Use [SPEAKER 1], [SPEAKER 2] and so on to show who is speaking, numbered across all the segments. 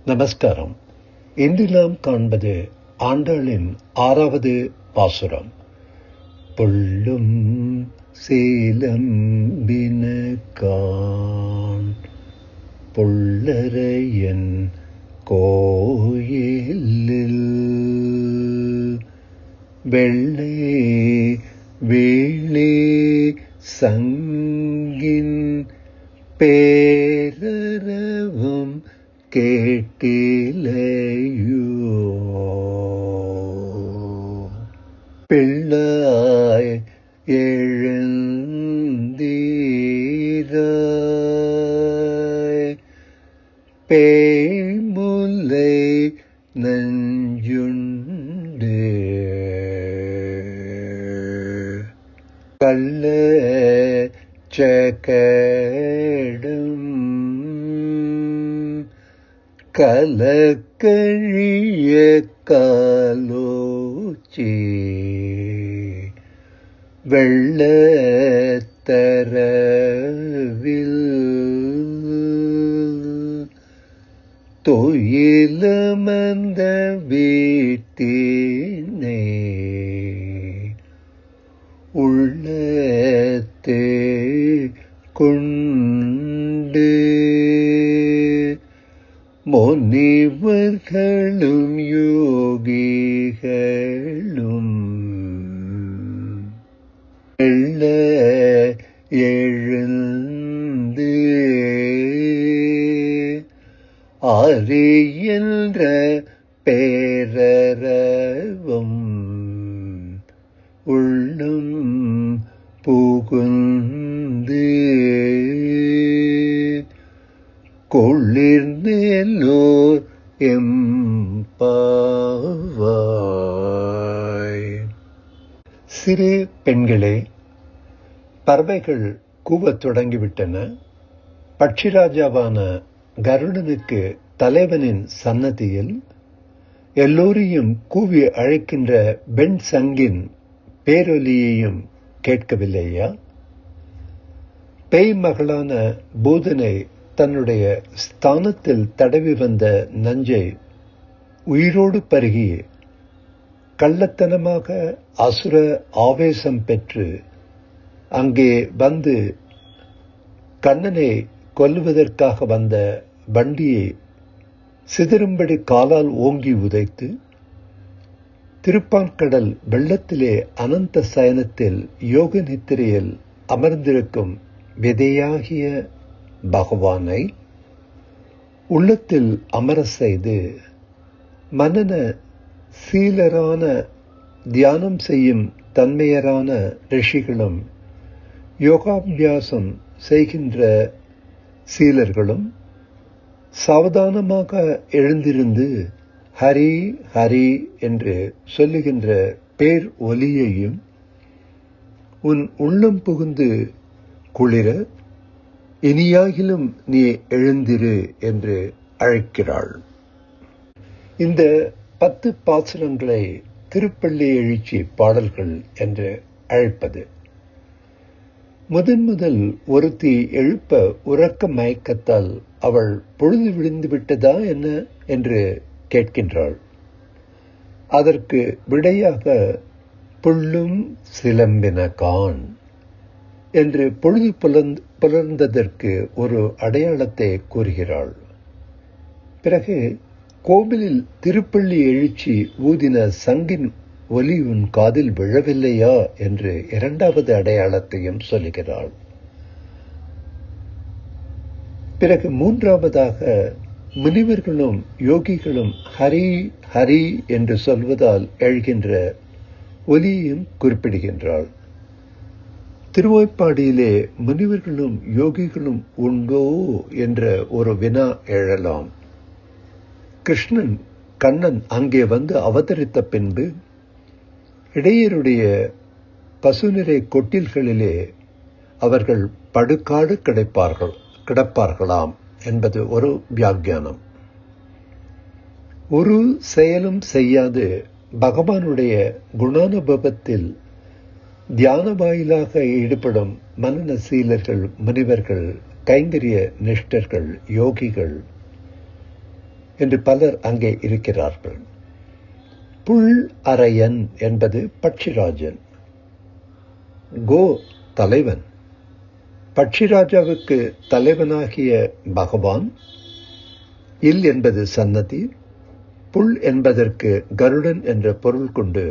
[SPEAKER 1] நமஸ்காரம். இன்று நாம் காண்பது ஆண்டாளின் 6வது பாசுரம். புள்ளும் சீலம்பினகான் புள்ளரையன் கோயிலில் வெள்ளை வேளே சங்கின் பேரரவும் கேட்டிலையோ பிள்ளாய் எழுந்தீராய் பேய்முலை நஞ்சுண்டு கள்ள சகடம் கலக்கழிய காலோச்சி வெள்ளத்தரவில் தொயிலமந்த வீட்டினை உள்ளத்தே கொண்டு முனிவர்களும் யோகிகளும் எள்ள எழுந்து அறியன்ற பேரரவும் உள்ளம் புகுந்து கொள்ளிர்ந்தேலோர் எம்பாவாய். சிறு பெண்களே, பறவைகள் கூவத் தொடங்கிவிட்டன. பட்சிராஜாவான கருடனுக்கு தலைவனின் சன்னதியில் எல்லோரையும் கூவி அழைக்கின்ற பெண் சங்கின் பேரொலியையும் கேட்கவில்லையா? பேய் மகளான பூதனை தன்னுடைய ஸ்தானத்தில் தடவி வந்த நஞ்சை உயிரோடு பருகி கள்ளத்தனமாக அசுர ஆவேசம் பெற்று அங்கே வந்து கண்ணனை கொல்லுவதற்காக வந்த வண்டியை சிதறும்படி காலால் ஓங்கி உதைத்து திருப்பான்கடல் வெள்ளத்திலே அனந்த சயனத்தில் யோக நித்திரையில் அமர்ந்திருக்கும் விதையாகிய பகவானை உள்ளத்தில் அமர செய்து மனன சீலரான தியானம் செய்யும் தன்மையரான ரிஷிகளும் யோகாபியாசம் செய்கின்ற சீலர்களும் சாவதானமாக எழுந்திருந்து ஹரி ஹரி என்று சொல்லுகின்ற பேர் ஒலியையும் உன் உள்ளம் புகுந்து குளிர இனியாகிலும் நீ எழுந்திரு என்று அழைக்கிறாள். இந்த 10 பாசுரங்களை திருப்பள்ளி எழுச்சி பாடல்கள் என்று அழைப்பது. முதல் ஒருத்தி எழுப்ப உறக்க மயக்கத்தால் அவள் பொழுது விழுந்து விட்டதா என்ன என்று கேட்கின்றாள். அதற்கு விடையாக புள்ளும் சிலம்பினகான் என்று பொழுது புலர்ந்ததற்கு ஒரு அடையாளத்தை கூறுகிறாள். பிறகு கோவிலில் திருப்பள்ளி எழுச்சி ஊதின சங்கின் ஒலி உன் காதில் விழவில்லையா என்று 2வது அடையாளத்தையும் சொல்லுகிறாள். பிறகு 3வதாக முனிவர்களும் யோகிகளும் ஹரி ஹரி என்று சொல்வதால் எழுகின்ற ஒலியையும் குறிப்பிடுகின்றாள். திருவாய்ப்பாடியிலே முனிவர்களும் யோகிகளும் உண்டோ என்ற ஒரு வினா எழலாம். கண்ணன் அங்கே வந்து அவதரித்த பின்பு இடையருடைய பசுநிறை கொட்டில்களிலே அவர்கள் படுகாடு கிடப்பார்களாம் என்பது ஒரு வியாக்கியானம். ஒரு செயலும் செய்யாது பகவானுடைய குணானுபவத்தில் தியான வாயிலாக ஈடுபடும் மனநசீலர்கள், முனிவர்கள், கைங்கரிய நிஷ்டர்கள், யோகிகள் என்று பலர் அங்கே இருக்கிறார்கள். புல் அரையன் என்பது பட்சிராஜன். கோ தலைவன். பட்சிராஜாவுக்கு தலைவனாகிய பகவான். இல் என்பது சன்னதி. புல் என்பதற்கு கருடன் என்ற பொருள் கொண்டு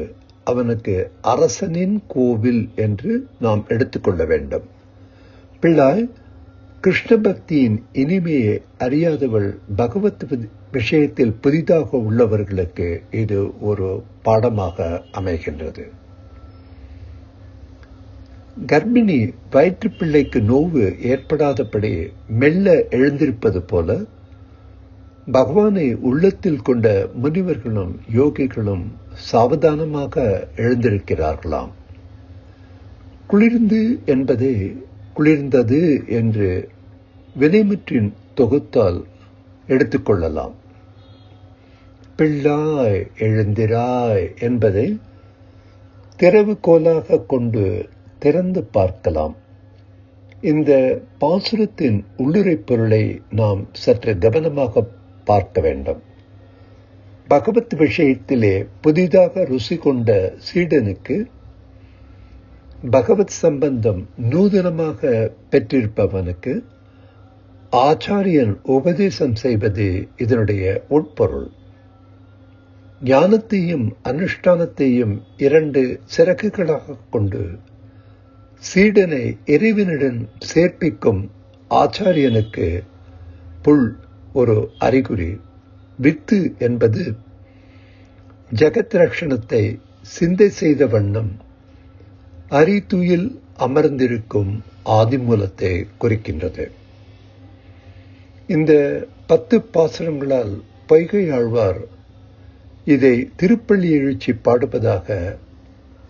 [SPEAKER 1] அவனுக்கு அரசனின் கோவில் என்று நாம் எடுத்துக்கொள்ள வேண்டும். பிள்ளாய், கிருஷ்ண பக்தியின் இனிமையை அறியாதவள் பகவத் விஷயத்தில் புதிதாக உள்ளவர்களுக்கு இது ஒரு பாடமாக அமைகின்றது. கர்ப்பிணி வயிற்று பிள்ளைக்கு நோவு ஏற்படாதபடி மெல்ல எழுந்திருப்பது போல பகவானை உள்ளத்தில் கொண்ட முனிவர்களும் யோகிகளும் சாவதானமாக எழுந்திருக்கிறார்களாம். குளிர்ந்து என்பதை குளிர்ந்தது என்று வினைமுற்றின் தொகுத்தால் எடுத்துக்கொள்ளலாம். பிள்ளாய் எழுந்திராய் என்பதை திறவுகோலாக கொண்டு திறந்து பார்க்கலாம். இந்த பாசுரத்தின் உள்ளுரை பொருளை நாம் சற்று கவனமாக பார்க்க வேண்டும். பகவத் விஷயத்திலே புதிதாக ருசி கொண்ட சீடனுக்கு பகவத் சம்பந்தம் நூதனமாக பெற்றிருப்பவனுக்கு ஆச்சாரியன் உபதேசம் செய்வது இதனுடைய உட்பொருள். ஞானத்தையும் அனுஷ்டானத்தையும் இரண்டு சிறகுகளாக கொண்டு சீடனை இறைவனுடன் சேர்ப்பிக்கும் ஆச்சாரியனுக்கு புல் ஒரு அறிகுறி. வித்து என்பது ஜெகத் ரட்சணத்தை சிந்தை செய்த வண்ணம் அரிதுயில் அமர்ந்திருக்கும் ஆதிமூலத்தை குறிக்கின்றது. இந்த 10 பாசுரங்களால் பொய்கை ஆழ்வார் இதை திருப்பள்ளி எழுச்சி பாடுவதாக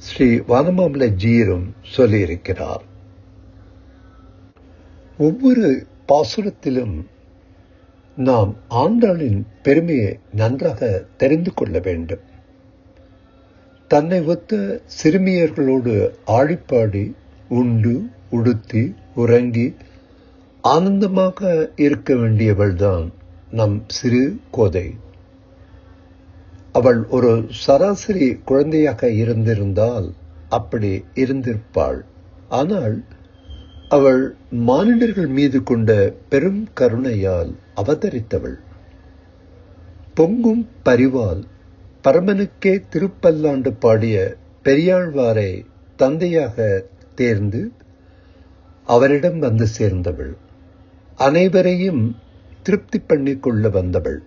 [SPEAKER 1] ஸ்ரீ வானமாமலை ஜீயரும் சொல்லியிருக்கிறார். ஒவ்வொரு பாசுரத்திலும் நாம் ஆண்டாளின் பெருமையை நன்றாக தெரிந்து கொள்ள வேண்டும். தன்னை ஒத்த சிறுமியர்களோடு ஆடிப்பாடி உண்டு உடுத்தி உறங்கி ஆனந்தமாக இருக்க வேண்டியவள்தான் நம் சிறு கோதை. அவள் ஒரு சராசரி குழந்தையாக இருந்திருந்தால் அப்படி இருந்திருப்பாள். ஆனால் அவள் மானிடர்கள் மீது கொண்ட பெரும் கருணையால் அவதரித்தவள். பொங்கும் பரிவால் பரமனுக்கே திருப்பல்லாண்டு பாடிய பெரியாழ்வாரை தந்தையாக தேர்ந்து அவரிடம் வந்து சேர்ந்தவள். அனைவரையும் திருப்தி பண்ணிக்கொள்ள வந்தவள்,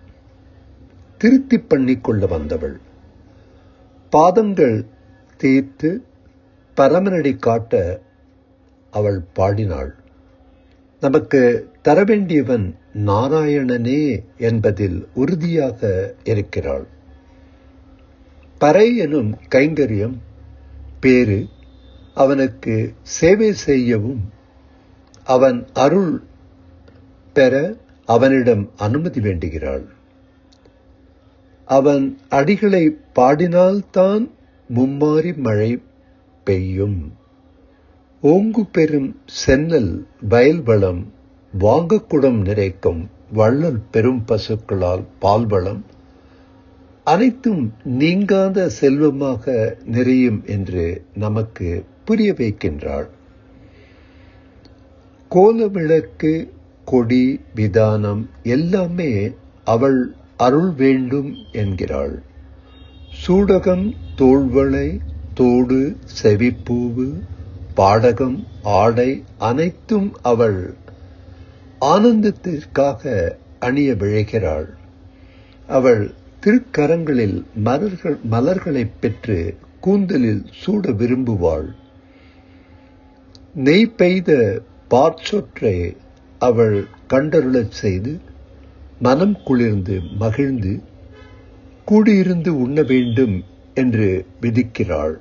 [SPEAKER 1] திருத்தி பண்ணிக்கொள்ள வந்தவள். பாதங்கள் தீர்த்து பரமனடி காட்ட அவள் பாடினாள். நமக்கு தரவேண்டியவன் நாராயணனே என்பதில் உறுதியாக இருக்கிறாள். பறை எனும் கைங்கரியம் பேறு அவனுக்கு சேவை செய்யவும் அவன் அருள் பெற அவனிடம் அனுமதி வேண்டுகிறாள். அவன் அடிகளை பாடினால்தான் மும்மாரி மழை பெய்யும். ஓங்கு பெரும் சென்னல் வயல் வளம் வாங்கக்குடம் நிறைக்கும் வள்ளல் பெரும் பசுக்களால் பால்வளம் அனைத்தும் நீங்காத செல்வமாக நிறையும் என்று நமக்கு புரிய வைக்கின்றாள். கோல விளக்கு கொடி விதானம் எல்லாமே அவள் அருள் வேண்டும் என்கிறாள். சூடகம் தோள்வளை தோடு செவிப்பூவு பாடகம் ஆடை அனைத்தும் அவள் ஆனந்தத்திற்காக அணிய விழைகிறாள். அவள் திருக்கரங்களில் மலர்களை பெற்று கூந்தலில் சூட விரும்புவாள். நெய் பெய்த பார்ச்சொற்றை அவள் கண்டருளச் செய்து மனம் குளிர்ந்து மகிழ்ந்து கூடியிருந்து உண்ண வேண்டும் என்று விதிக்கிறாள்.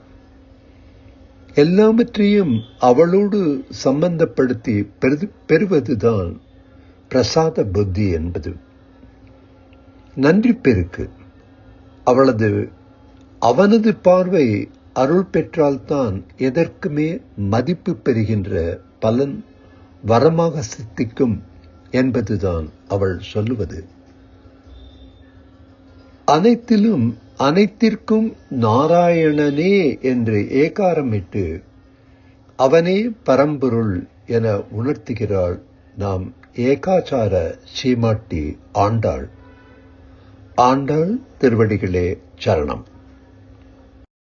[SPEAKER 1] எல்லாவற்றையும் அவளோடு சம்பந்தப்படுத்தி பெறுவதுதான் பிரசாத புத்தி என்பது. நன்றி பெருக்கு. அவனது பார்வை அருள் பெற்றால்தான் எதற்குமே மதிப்பு பெறுகின்ற பலன் வரமாக சித்திக்கும் என்பதுதான் அவள் சொல்லுவது. அனைத்திலும் அனைத்திற்கும் நாராயணனே என்று ஏகாரமிட்டு அவனே பரம்பொருள் என உணர்த்துகிறாள் நாம் ஏகாச்சார சீமாட்டி ஆண்டாள். ஆண்டாள் திருவடிகளே சரணம்.